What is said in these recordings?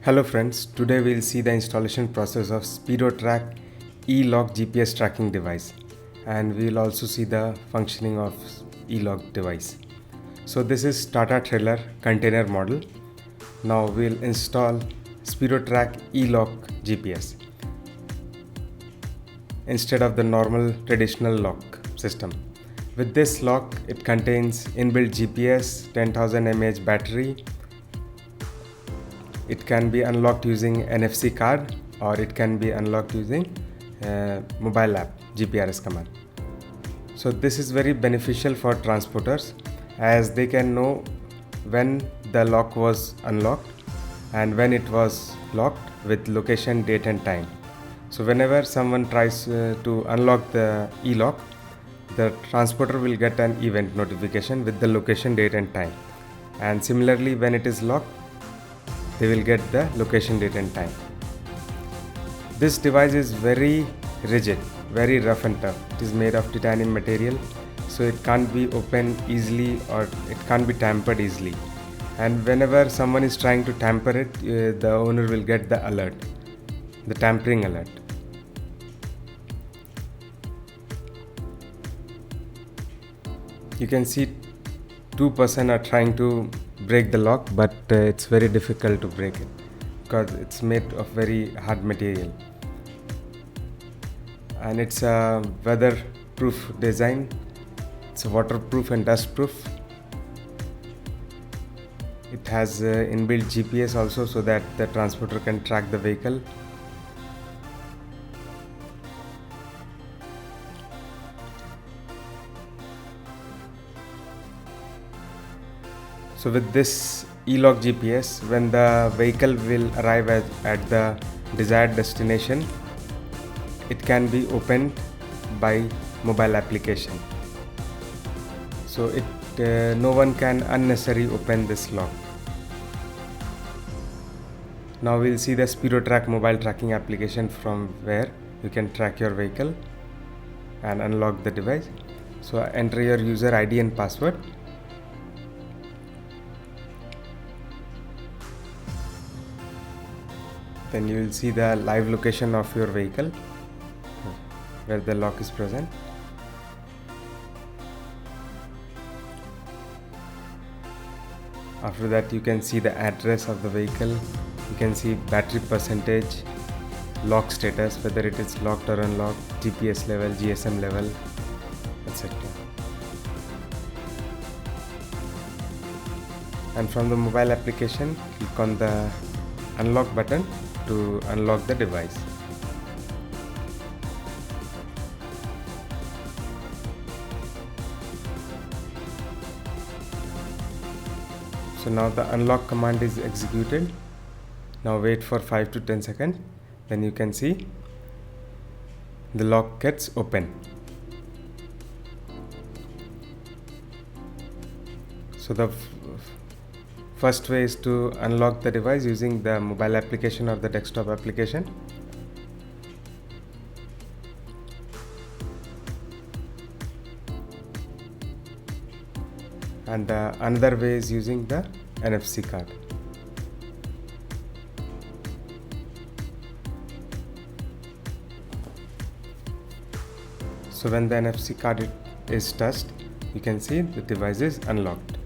Hello friends, today we'll see the installation process of SpeedoTrack E-Lock GPS tracking device, and we'll also see the functioning of E-Lock device. So this is Tata Trailer container model. Now we'll install SpeedoTrack E-Lock GPS instead of the normal traditional lock system. With this lock, it contains inbuilt GPS, 10,000 mAh battery. It can be unlocked using NFC card, or it can be unlocked using mobile app GPRS command. So this is very beneficial for transporters, as they can know when the lock was unlocked and when it was locked with location, date and time. So whenever someone tries to unlock the e-lock, the transporter will get an event notification with the location, date and time. And similarly, when it is locked, they will get the location, date and time. This device is very rigid, very rough and tough. It is made of titanium material, so it can't be opened easily or it can't be tampered easily. And whenever someone is trying to tamper it, the owner will get the alert, the tampering alert. You can see two persons are trying to break the lock, but it's very difficult to break it because it's made of very hard material, and it's a weatherproof design. It's waterproof and dustproof. It has inbuilt GPS also, so that the transporter can track the vehicle. So with this E-Lock GPS, when the vehicle will arrive at the desired destination, it can be opened by mobile application. So no one can unnecessarily open this lock. Now we'll see the SpeedoTrack mobile tracking application, from where you can track your vehicle and unlock the device. So enter your user ID and password. Then you will see the live location of your vehicle where the lock is present. After that, you can see the address of the vehicle. You can see battery percentage, lock status, whether it is locked or unlocked, GPS level, GSM level, etc. And from the mobile application, click on the unlock button to unlock the device. So now the unlock command is executed. Now wait for 5 to 10 seconds. Then you can see the lock gets open. So the first way is to unlock the device using the mobile application or the desktop application. And another way is using the NFC card. So when the NFC card is touched, you can see the device is unlocked.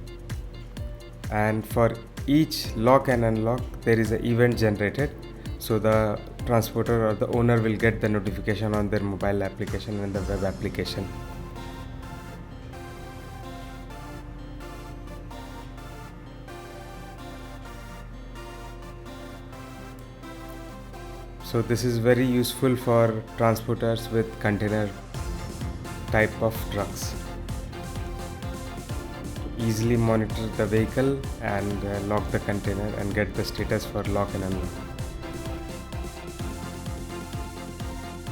And for each lock and unlock, there is an event generated, so the transporter or the owner will get the notification on their mobile application and the web application. So this is very useful for transporters with container type of trucks. Easily monitor the vehicle and lock the container and get the status for lock and unlock.